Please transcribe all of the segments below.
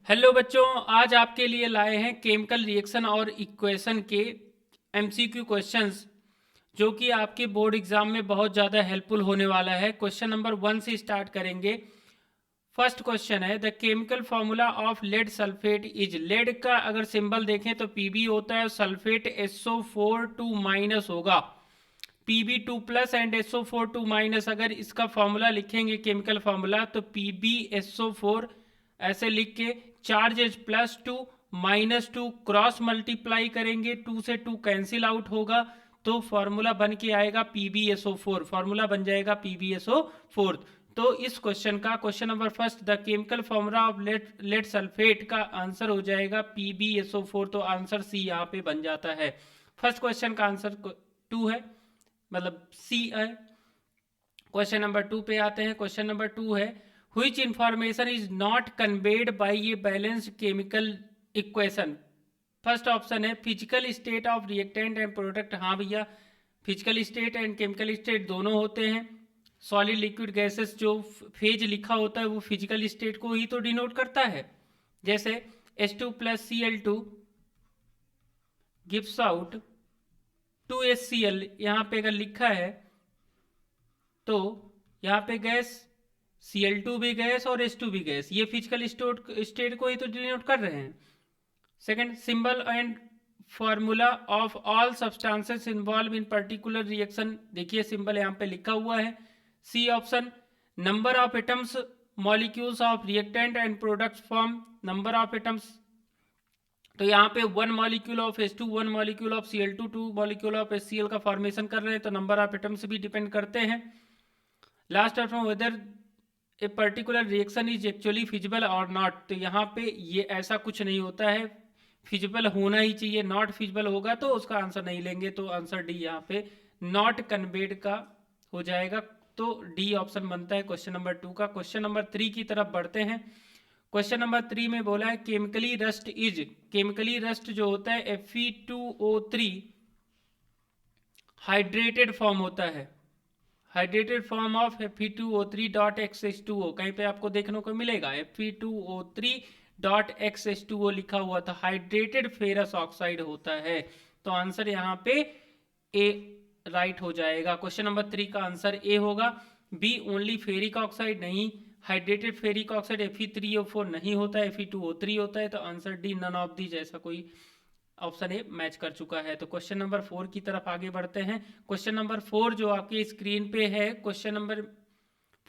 Hello बच्चों, आज आपके लिए लाए हैं केमिकल रिएक्शन और इक्वेशन के एमसीक्यू क्वेश्चंस, जो कि आपके बोर्ड एग्जाम में बहुत ज़्यादा हेल्पफुल होने वाला है। क्वेश्चन नंबर 1 से स्टार्ट करेंगे। फर्स्ट क्वेश्चन है, the chemical formula of lead sulphate is. Lead का अगर सिंबल देखें तो पीबी होता है, सल्फेट SO4 2 माइनस होगा, Pb2 plus and SO4 2 minus. अगर इसका फॉर्मूला लिखेंगे केमिकल फॉर्मूला तो PbSO4 ऐसे लिख के चार्ज एज +2 -2 क्रॉस मल्टीप्लाई करेंगे, 2 से 2 कैंसिल आउट होगा तो फॉर्मूला बन के आएगा PbSO4। फॉर्मूला बन जाएगा PbSO4। तो इस क्वेश्चन का question number first, the chemical formula of lead sulphate का आंसर हो जाएगा PbSO4। तो आंसर सी यहाँ पे बन जाता है। फर्स्ट क्वेश्चन का आंसर 2 है, मतलब सी है। क्वेश्चन नंबर 2 पे आते हैं। क्वेश्चन नंबर 2 है, which information is not conveyed by a balanced chemical equation. First option है physical state of reactant and product. हाँ भैया, physical state and chemical state दोनों होते हैं। सॉलिड लिक्विड गैसेस जो फेज लिखा होता है वो फिजिकल स्टेट को ही तो डिनोट करता है। जैसे H2 + Cl2 gives out 2HCl, यहाँ पे अगर लिखा है तो यहाँ पे गैस Cl2 भी गैस और H2 भी गैस, ये फिजिकल स्टेट को ही तो डिनोट कर रहे हैं। Second, symbol and formula of all substances involve in particular reaction. देखिए सिंबल यहाँ पे लिखा हुआ है। C option, number of atoms molecules of reactant and product form. Number of atoms, तो यहाँ पे 1 molecule of H2, 1 molecule of Cl2, 2 molecule of HCl का फॉर्मेशन कर रहे हैं, तो नंबर ऑफ एटम्स भी डिपेंड करते हैं। Last option, whether a particular reaction is actually feasible और नॉट। तो यहाँ पे ये ऐसा कुछ नहीं होता है, फिजिबल होना ही चाहिए, नॉट फिजिबल होगा तो उसका आंसर नहीं लेंगे। तो आंसर डी यहाँ पे नॉट कन्वेड का हो जाएगा। तो डी ऑप्शन बनता है क्वेश्चन नंबर 2 का। क्वेश्चन नंबर 3 की तरफ बढ़ते हैं। क्वेश्चन नंबर 3 में बोला है chemically rust is. Chemically rust जो होता है Fe2O3 हाइड्रेटेड फॉर्म होता है, हाइड्रेटेड फॉर्म ऑफ Fe2O3.XH2O। कहीं पे आपको देखने को मिलेगा Fe2O3.XH2O लिखा हुआ था, हाइड्रेटेड फेरस ऑक्साइड होता है। तो आंसर यहाँ पे ए राइट हो जाएगा। क्वेश्चन नंबर 3 का आंसर ए होगा। बी ओनली फेरिक ऑक्साइड नहीं, हाइड्रेटेड फेरिक ऑक्साइड Fe3O4 नहीं होता है, Fe2O3 होता है। तो answer D none of the, जैसा कोई ऑप्शन ए मैच कर चुका है। तो क्वेश्चन नंबर 4 की तरफ आगे बढ़ते हैं। क्वेश्चन नंबर 4 जो आपकी स्क्रीन पे है, क्वेश्चन नंबर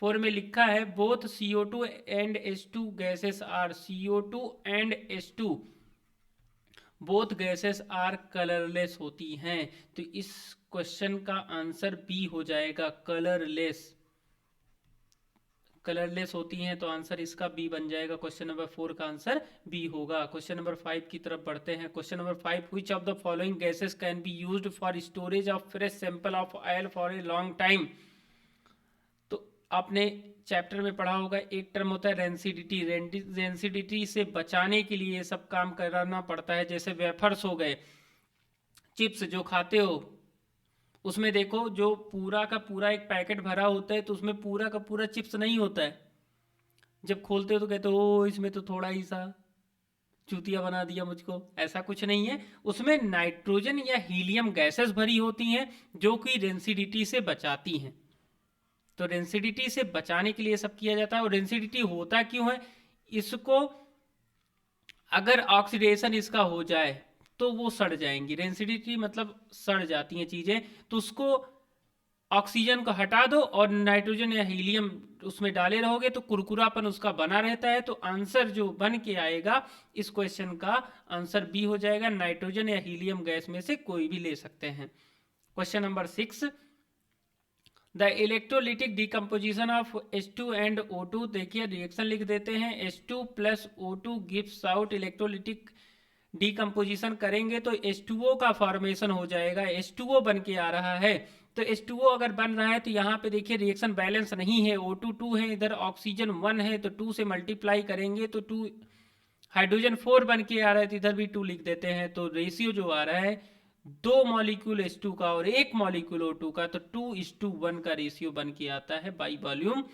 4 में लिखा है both CO2 and H2 gases are. CO2 and H2 both gases are colourless होती हैं। तो इस क्वेश्चन का आंसर बी हो जाएगा, कलरलेस। कलरलेस होती हैं तो आंसर इसका बी बन जाएगा। क्वेश्चन नंबर 4 का आंसर बी होगा। क्वेश्चन नंबर 5 की तरफ बढ़ते हैं। Question number 5, which of the following gases can be used for storage of fresh sample of oil for a long time. तो आपने चैप्टर में पढ़ा होगा, एक टर्म होता है रेंसिडिटी। रेंसिडिटी से बचाने के लिए सब काम कराना पड़ता है। जैसे वेफर्स हो गए, चिप्स जो खाते हो, उसमें देखो जो पूरा का पूरा एक पैकेट भरा होता है तो उसमें पूरा का पूरा चिप्स नहीं होता है। जब खोलते हो तो कहते हो ओ इसमें तो थोड़ा ही सा चूतिया बना दिया मुझको। ऐसा कुछ नहीं है, उसमें नाइट्रोजन या हीलियम गैसेस भरी होती हैं जो कि रेंसिडिटी से बचाती हैं। तो रेंसिडिटी से बचाने के लिए सब किया जाता है। और रेंसिडिटी होता क्यों है, इसको अगर ऑक्सीडेशन इसका हो जाए तो वो सड़ जाएंगी। रेंसिडिटी मतलब सड़ जाती हैं चीज़ें, तो उसको ऑक्सीजन को हटा दो और नाइट्रोजन या हीलियम उसमें डाले रहोगे तो कुरकुरापन उसका बना रहता है। तो आंसर जो बन के आएगा इस क्वेश्चन का आंसर बी हो जाएगा। नाइट्रोजन या हीलियम गैस में से कोई भी ले सकते हैं। Question number 6, the electrolytic decomposition of H2 and O2। देखिए रिएक्शन लिख देते हैं, H2 + O2 gives out. Electrolytic decomposition करेंगे तो H2O का फॉर्मेशन हो जाएगा, H2O बन के आ रहा है। तो H2O अगर बन रहा है तो यहाँ पे देखिए रिएक्शन बैलेंस नहीं है, O2 2 है, इधर ऑक्सीजन 1 है, तो 2 से मल्टीप्लाई करेंगे तो 2, हाइड्रोजन 4 बन के आ रहा है तो इधर भी 2 लिख देते हैं। तो रेशियो जो आ रहा है 2 मॉलिक्यूल H2 का और 1 मॉलिक्यूल O2 का, तो 2:1 का रेशियो बन के आता है बाई वॉल्यूम।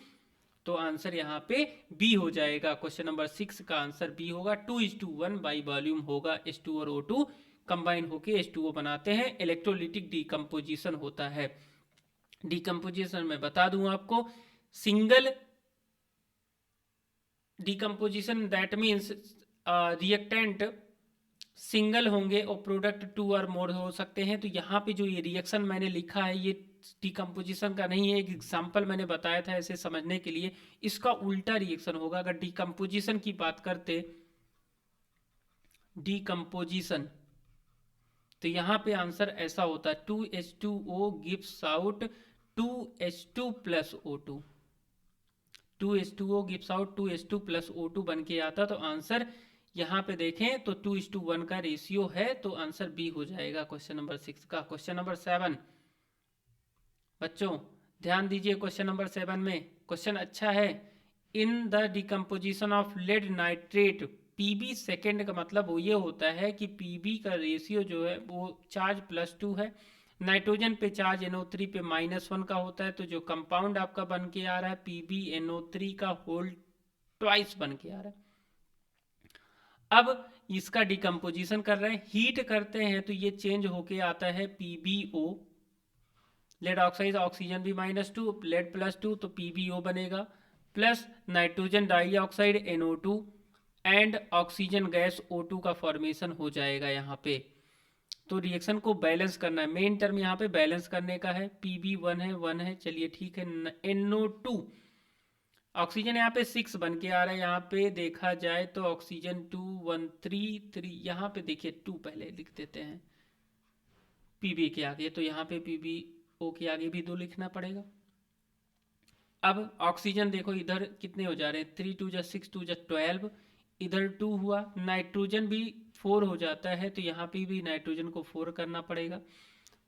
तो आंसर यहाँ पे बी हो जाएगा। क्वेश्चन नंबर 6 का आंसर बी होगा। 2:1 बाई वॉल्यूम होगा। H2 और O2 कंबाइन होके H2O बनाते हैं, इलेक्ट्रोलिटिक डिकम्पोजिशन होता है। डिकम्पोजिशन में बता दूं आपको, single decomposition that means reactant single होंगे और प्रोडक्ट 2 और मोर हो सकते हैं। तो यहाँ पे जो ये रिएक्शन मैंने लिखा है ये डिकम्पोजिशन का नहीं है, एक एग्जाम्पल मैंने बताया था ऐसे समझने के लिए। इसका उल्टा रिएक्शन होगा। अगर डिकम्पोजिशन की बात करते, डिकम्पोजिशन, तो यहाँ पे आंसर ऐसा होता है 2H2O gives out 2H2 plus O2। 2H2O gives out 2H2 plus O2 बन के आता। तो आंसर यहाँ पे देखें तो 2:1 का रेशियो है, तो आंसर बी हो जाएगा क्वेश्चन नंबर 6 का। क्वेश्चन नंबर 7 बच्चों ध्यान दीजिए, क्वेश्चन नंबर 7 में क्वेश्चन अच्छा है। In the decomposition of lead nitrate, PB second का मतलब वो ये होता है कि पीबी का रेशियो जो है वो चार्ज +2 है, नाइट्रोजन पे चार्ज NO3 पे -1 का होता है। तो जो कंपाउंड आपका बन के आ रहा है PbNO3 का होल ट्वाइस बन के आ रहा है। अब इसका डिकम्पोजिशन कर रहे हैं, हीट करते हैं तो ये चेंज होके आता है PbO, लेड ऑक्साइड, ऑक्सीजन भी -2, लेड +2 तो PbO बनेगा, plus nitrogen dioxide NO2 and oxygen gas O2 का फॉर्मेशन हो जाएगा यहाँ पे। तो रिएक्शन को बैलेंस करना है, मेन टर्म यहाँ पे बैलेंस करने का है। Pb 1 है, चलिए ठीक है। NO2 ऑक्सीजन यहाँ पे 6 बन के आ रहा है, यहाँ पे देखा जाए तो ऑक्सीजन 2 1 3 3, यहाँ पे देखिए 2 पहले लिख देते हैं पीबी के आगे, तो यहाँ पे PbO के आगे भी 2 लिखना पड़ेगा। अब ऑक्सीजन देखो इधर कितने हो जा रहे हैं, 3 2 6 2 12, इधर 2 हुआ, नाइट्रोजन भी 4 हो जाता है, तो यहाँ पे भी नाइट्रोजन को 4 करना पड़ेगा।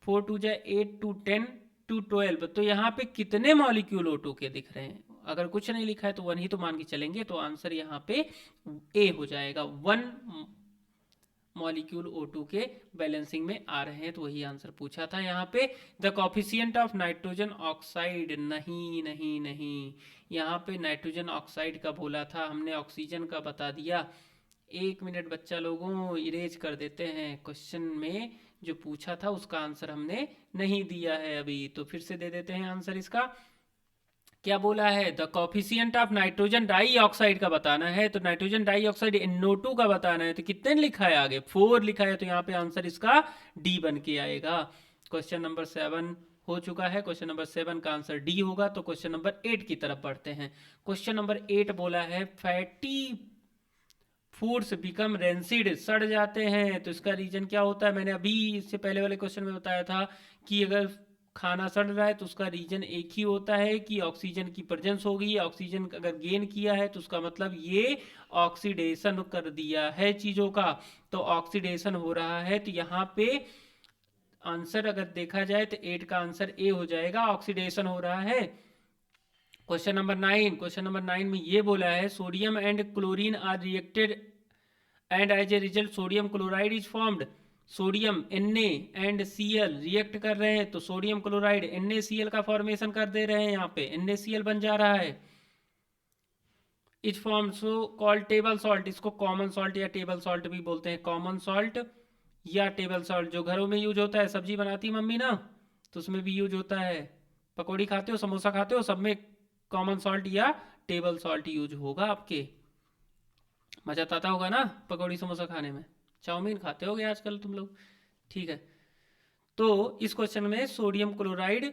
4 2 8 2 10 2 12, तो यहाँ पे कितने मॉलिक्यूल O2 के दिख रहे हैं? अगर कुछ नहीं लिखा है तो 1 ही तो मान के चलेंगे, तो आंसर यहाँ पे ए हो जाएगा। 1 मॉलिक्यूल O2 के बैलेंसिंग में आ रहे हैं, तो वही आंसर पूछा था यहाँ पे। The coefficient of nitrogen oxide, नहीं नहीं नहीं, यहाँ पे नाइट्रोजन ऑक्साइड का बोला था हमने, ऑक्सीजन का बता दिया। 1 मिनट बच्चा लोगों, इरेज कर देते हैं। क्वेश्चन में जो पूछा था उसका आंसर हमने नहीं दिया है अभी, तो फिर से दे देते हैं आंसर इसका। क्या बोला है? The coefficient of nitrogen dioxide का बताना है, तो नाइट्रोजन डाइऑक्साइड NO2 का बताना है, तो कितने लिखा है आगे? 4 लिखा है, तो यहाँ पे आंसर इसका डी बन के आएगा। क्वेश्चन नंबर 7 हो चुका है, क्वेश्चन नंबर 7 का आंसर डी होगा। तो क्वेश्चन नंबर 8 की तरफ बढ़ते हैं। क्वेश्चन नंबर 8 बोला है फैटी फूड्स बिकम रेंसिड, सड़ जाते हैं, तो इसका रीजन क्या होता है? मैंने अभी इससे पहले वाले क्वेश्चन में बताया था कि अगर खाना सड़ रहा है तो उसका रीजन एक ही होता है कि ऑक्सीजन की प्रेजेंस होगी। ऑक्सीजन अगर गेन किया है तो उसका मतलब ये ऑक्सीडेशन कर दिया है चीजों का, तो ऑक्सीडेशन हो रहा है। तो यहाँ पे आंसर अगर देखा जाए तो 8 का आंसर ए हो जाएगा, ऑक्सीडेशन हो रहा है। क्वेश्चन नंबर 9, क्वेश्चन नंबर 9 में ये बोला है sodium and chlorine are reacted and as a result sodium chloride is formed. Sodium Na and Cl react कर रहे हैं, तो सोडियम क्लोराइड NaCl का फॉर्मेशन कर दे रहे हैं, यहाँ पे NaCl बन जा रहा है। Is form so called table salt, इसको कॉमन सॉल्ट या टेबल सॉल्ट भी बोलते हैं। कॉमन सॉल्ट या टेबल सॉल्ट जो घरों में यूज होता है, सब्जी बनाती है मम्मी ना, तो उसमें भी यूज होता है। पकौड़ी खाते हो, समोसा खाते हो, सब में कॉमन सॉल्ट या टेबल सॉल्ट यूज होगा आपके। मजा आता होगा ना पकौड़ी समोसा खाने में। चाउमीन खाते होगे आजकल तुम लोग, ठीक है। तो इस क्वेश्चन में सोडियम क्लोराइड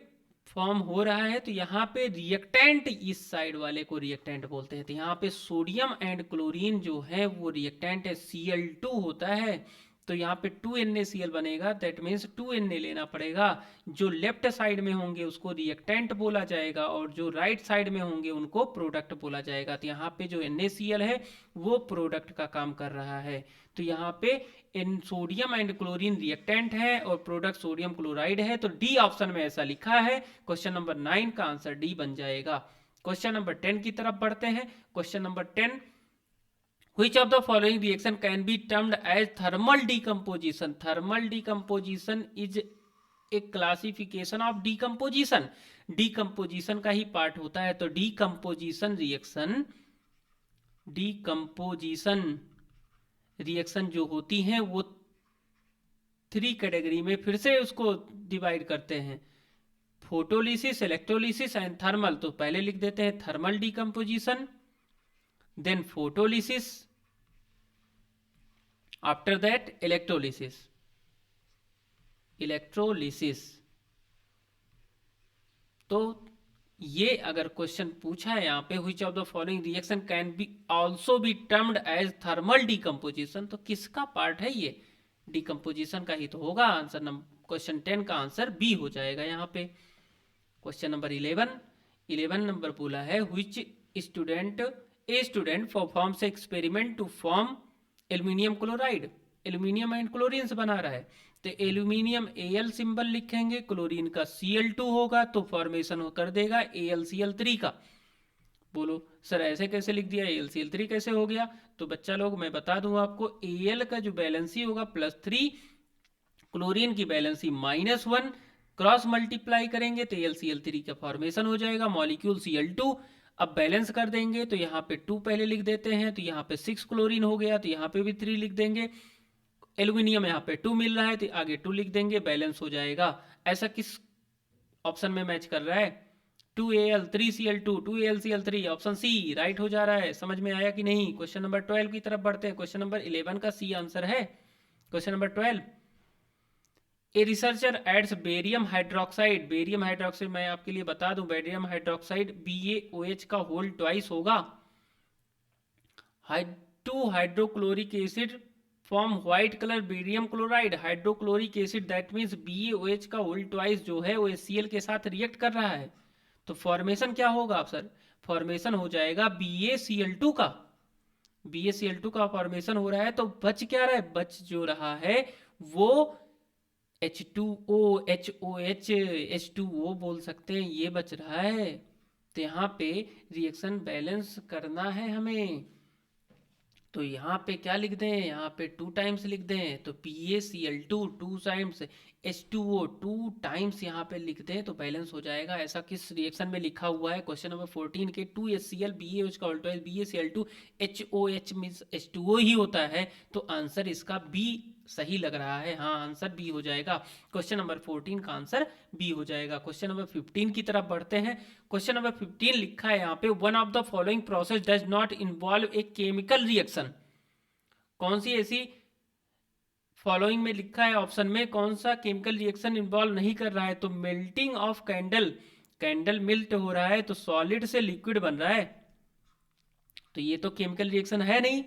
फॉर्म हो रहा है, तो यहाँ पे रिएक्टेंट, इस साइड वाले को रिएक्टेंट बोलते हैं। तो यहाँ पे सोडियम एंड क्लोरीन जो है वो रिएक्टेंट है, Cl2 होता है, तो यहाँ पे 2NaCl बनेगा, दैट मीन्स 2Na लेना पड़ेगा। जो लेफ्ट साइड में होंगे उसको रिएक्टेंट बोला जाएगा और जो राइट साइड में होंगे उनको प्रोडक्ट बोला जाएगा। तो यहाँ पे जो NaCl है वो प्रोडक्ट का काम कर रहा है, तो यहाँ पे सोडियम एंड क्लोरीन रिएक्टेंट है और प्रोडक्ट सोडियम क्लोराइड है, तो डी ऑप्शन में ऐसा लिखा है। क्वेश्चन नंबर 9 का आंसर डी बन जाएगा। क्वेश्चन नंबर 10 की तरफ बढ़ते हैं। Question number 10, Which of the following reaction can be termed as thermal decomposition? Thermal decomposition is a classification of decomposition. Decomposition का ही पार्ट होता है। तो डीकम्पोजिशन रिएक्शन जो होती हैं वो 3 कैटेगरी में फिर से उसको डिवाइड करते हैं, फोटोलिसिस, इलेक्ट्रोलिसिस एंड थर्मल। तो पहले लिख देते हैं thermal decomposition, then photolysis, after that electrolysis. तो ये अगर क्वेश्चन पूछा है यहाँ पे, which of the following reaction can be also be termed as thermal decomposition, तो किसका पार्ट है ये? डीकम्पोजिशन का ही तो होगा आंसर। क्वेश्चन 10 का आंसर बी हो जाएगा यहाँ पे। क्वेश्चन नंबर 11 नंबर बोला है which student performs experiment to form aluminium chloride. Aluminium and chlorine से बना रहा है, तो एल्यूमिनियम Al सिंबल लिखेंगे, क्लोरीन का Cl2 होगा तो फॉर्मेशन कर देगा AlCl3 का। बोलो सर ऐसे कैसे लिख दिया, AlCl3 कैसे हो गया? तो बच्चा लोग मैं बता दूं आपको, Al का जो बैलेंसी होगा +3, क्लोरीन की बैलेंसी -1, क्रॉस मल्टीप्लाई करेंगे तो AlCl3 का फॉर्मेशन हो जाएगा, मॉलिक्यूल Cl2। अब बैलेंस कर देंगे तो यहाँ पे 2 पहले लिख देते हैं, तो यहाँ पे 6 क्लोरीन हो गया, तो यहाँ पे भी 3 लिख देंगे। एल्यूमिनियम यहाँ पे 2 मिल रहा है तो आगे 2 लिख देंगे, बैलेंस हो जाएगा। ऐसा किस ऑप्शन में मैच कर रहा है? 2Al 3Cl2 2AlCl3, option C right हो जा रहा है। समझ में आया कि नहीं? क्वेश्चन नंबर 12 की तरफ बढ़ते हैं। क्वेश्चन नंबर 11 का सी आंसर है। Question number 12, a researcher adds barium hydroxide. Barium hydroxide मैं आपके लिए बता दूं, बेरियम हाइड्रोक्साइड BaOH का होल ट्वाइस होगा। 2 hydrochloric acid form white colour barium chloride. Hydrochloric acid that means BaOH का होल ट्वाइस जो है वो HCl के साथ रिएक्ट कर रहा है, तो फॉर्मेशन क्या होगा आप सर? फॉर्मेशन हो जाएगा BaCl2 का। BaCl2 का फॉर्मेशन हो रहा है, तो बच क्या रहा है? बच जो रहा है वो H2O, HOH, H2O बोल सकते हैं, ये बच रहा है। तो यहाँ पे रिएक्शन बैलेंस करना है हमें, तो यहाँ पे क्या लिख दें? यहाँ पे 2 टाइम्स लिख दें, तो PaCl2 2 टाइम्स, H2O 2 टाइम्स यहाँ पे लिख दें तो बैलेंस हो जाएगा। ऐसा किस रिएक्शन में लिखा हुआ है? क्वेश्चन नंबर 14 के 2HCl BaOH का उल्टा है BaCl2 HOH मींस H2O ही होता है, तो आंसर इसका बी सही लग रहा है। हाँ आंसर बी हो जाएगा। क्वेश्चन नंबर 14 का आंसर बी हो जाएगा। क्वेश्चन नंबर 15 की तरफ बढ़ते हैं। क्वेश्चन नंबर 15 लिखा है यहाँ पे, one of the following process does not involve a chemical reaction. कौन सी ऐसी फॉलोइंग में लिखा है ऑप्शन में, कौन सा केमिकल रिएक्शन इन्वॉल्व नहीं कर रहा है? तो melting of candle, candle melt हो रहा है तो सॉलिड से लिक्विड बन रहा है, तो ये तो केमिकल रिएक्शन है नहीं।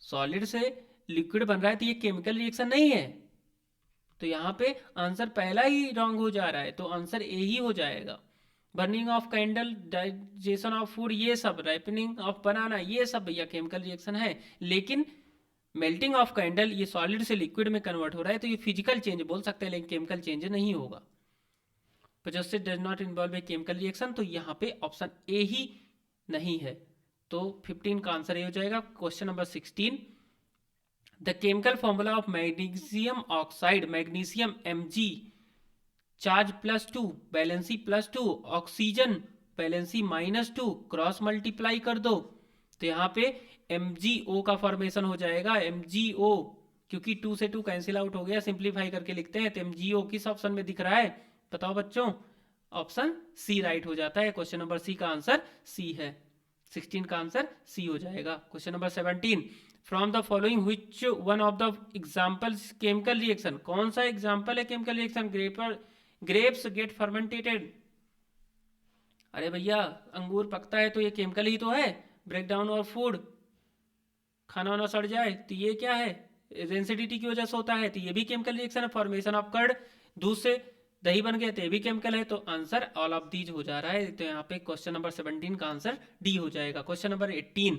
सॉलिड से लिक्विड बन रहा है तो ये केमिकल रिएक्शन नहीं है, तो यहाँ पे आंसर पहला ही रॉन्ग हो जा रहा है, तो आंसर ए ही हो जाएगा। Burning of candle, digestion of food, ये सब, राइपनिंग ऑफ बनाना, ये सब भैया केमिकल रिएक्शन है। लेकिन मेल्टिंग ऑफ कैंडल ये सॉलिड से लिक्विड में कन्वर्ट हो रहा है, तो ये फिजिकल चेंज बोल सकते हैं, लेकिन केमिकल चेंज नहीं होगा। Process does not involve a chemical reaction, तो यहाँ पे ऑप्शन ए ही नहीं है, तो 15 का आंसर ए हो जाएगा। Question number 16, the chemical formula of magnesium oxide, magnesium Mg charge +2, valency +2, oxygen valency -2, cross multiply कर दो तो यहाँ पे MgO का फॉर्मेशन हो जाएगा। MgO, क्योंकि 2 से 2 कैंसिल आउट हो गया, सिंप्लीफाई करके लिखते हैं, तो MgO किस ऑप्शन में दिख रहा है? बताओ बच्चों, ऑप्शन सी राइट हो जाता है। क्वेश्चन नंबर सी का आंसर सी है। 16 का आंसर सी हो जाएगा। Question number 17, from the following which one of the examples chemical reaction, कौन सा एग्जांपल है chemical reaction? Grapes get fermentated. अरे भैया अंगूर पकता है तो ये केमिकल ही तो है। ब्रेक डाउन ऑफ फूड, खाना वाना सड़ जाए तो ये क्या है? एसिडिटी की वजह से होता है, तो ये भी केमिकल रिएक्शन है। फॉर्मेशन ऑफ कर्ड, दूध से दही बन गया तो ये भी केमिकल है, तो आंसर ऑल ऑफ दीज हो जा रहा है। तो यहाँ पे क्वेश्चन नंबर 17 का आंसर डी हो जाएगा। Question number 18,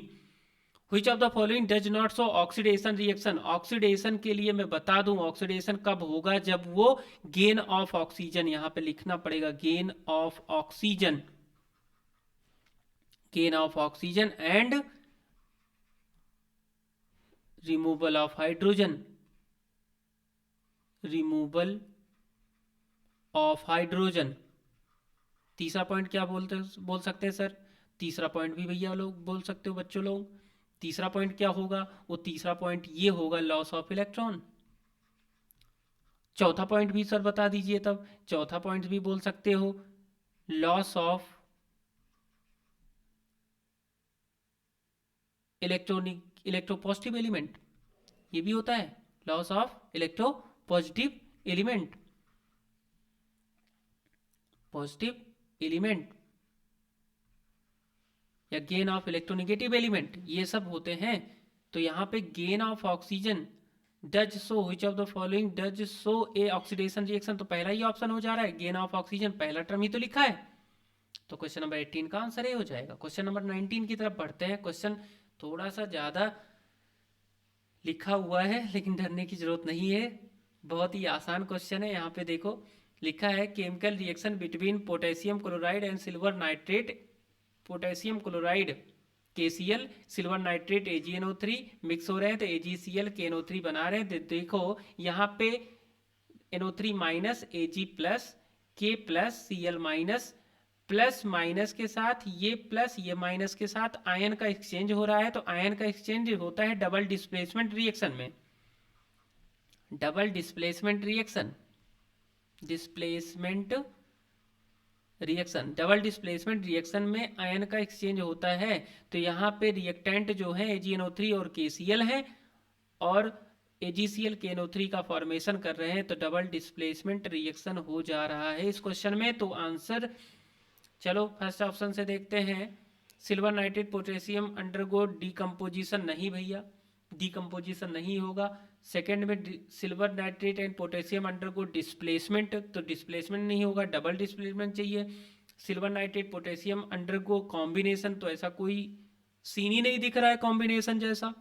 which of the following does not show oxidation reaction. Oxidation के लिए मैं बता दूं, ऑक्सीडेशन कब होगा? जब वो गेन ऑफ ऑक्सीजन, यहाँ पे लिखना पड़ेगा gain of oxygen, gain of oxygen and removal of hydrogen, removal of hydrogen, तीसरा पॉइंट क्या बोल सकते हैं सर? तीसरा पॉइंट भी भैया लोग बोल सकते हो बच्चों लोग। तीसरा पॉइंट क्या होगा? वो तीसरा पॉइंट ये होगा, लॉस ऑफ इलेक्ट्रॉन। चौथा पॉइंट भी सर बता दीजिए तब। चौथा पॉइंट भी बोल सकते हो, लॉस ऑफ इलेक्ट्रोपॉजिटिव एलिमेंट, ये भी होता है, loss of electropositive element, positive element, या गेन ऑफ इलेक्ट्रोनिगेटिव एलिमेंट, ये सब होते हैं। तो यहाँ पे gain of oxygen does so which of the following does so A oxidation reaction, तो पहला ही ऑप्शन हो जा रहा है, गेन ऑफ ऑक्सीजन पहला टर्म ही तो लिखा है। तो क्वेश्चन नंबर 18 का आंसर ए हो जाएगा। क्वेश्चन नंबर 19 की तरफ बढ़ते हैं। क्वेश्चन थोड़ा सा ज़्यादा लिखा हुआ है, लेकिन डरने की जरूरत नहीं है, बहुत ही आसान क्वेश्चन है। यहाँ पे देखो लिखा है, chemical reaction between potassium chloride and silver nitrate, potassium chloride KCl, silver nitrate AgNO3 mix हो रहे हैं तो AgCl KNO3 बना रहे हैं। देखो यहाँ पे NO3 minus Ag plus K plus Cl minus, plus minus के साथ ये प्लस ये माइनस के साथ आयन का एक्सचेंज हो रहा है। तो आयन का एक्सचेंज होता है डबल डिस्प्लेसमेंट रिएक्शन में, double displacement reaction, displacement reaction, double displacement reaction में आयन का एक्सचेंज होता है। तो यहाँ पे रिएक्टेंट जो है AgNO3 और KCl है, और AgCl KNO3 का फॉर्मेशन कर रहे हैं, तो डबल डिस्प्लेसमेंट रिएक्शन हो जा रहा है इस क्वेश्चन में। तो आंसर चलो फर्स्ट ऑप्शन से देखते हैं, silver nitrate potassium undergo decomposition, नहीं भैया डीकम्पोजिशन नहीं होगा। सेकेंड में silver nitrate and potassium undergo displacement, तो डिस्प्लेसमेंट नहीं होगा, डबल डिस्प्लेसमेंट चाहिए। Silver nitrate potassium undergo combination, तो ऐसा कोई सीन ही नहीं दिख रहा है कॉम्बिनेशन जैसा।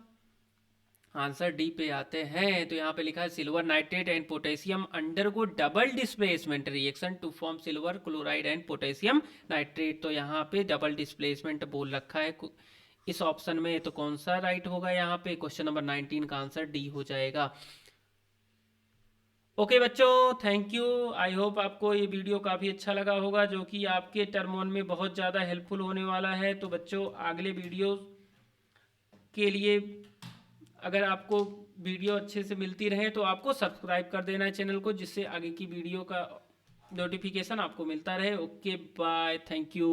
आंसर डी पे आते हैं। तो यहाँ पे लिखा है silver nitrate and potassium undergo double displacement reaction to form silver chloride and potassium nitrate, तो यहाँ पे डबल डिस्प्लेसमेंट बोल रखा है इस ऑप्शन में। तो कौन सा राइट होगा यहाँ पे? क्वेश्चन नंबर 19 का आंसर डी हो जाएगा। ओके बच्चों, थैंक यू। आई होप आपको ये वीडियो काफ़ी अच्छा लगा होगा, जो कि आपके टर्म 1 में बहुत ज़्यादा हेल्पफुल होने वाला है। तो बच्चों अगले वीडियो के लिए अगर आपको वीडियो अच्छे से मिलती रहे तो आपको सब्सक्राइब कर देना है चैनल को, जिससे आगे की वीडियो का नोटिफिकेशन आपको मिलता रहे। Okay bye, thank you.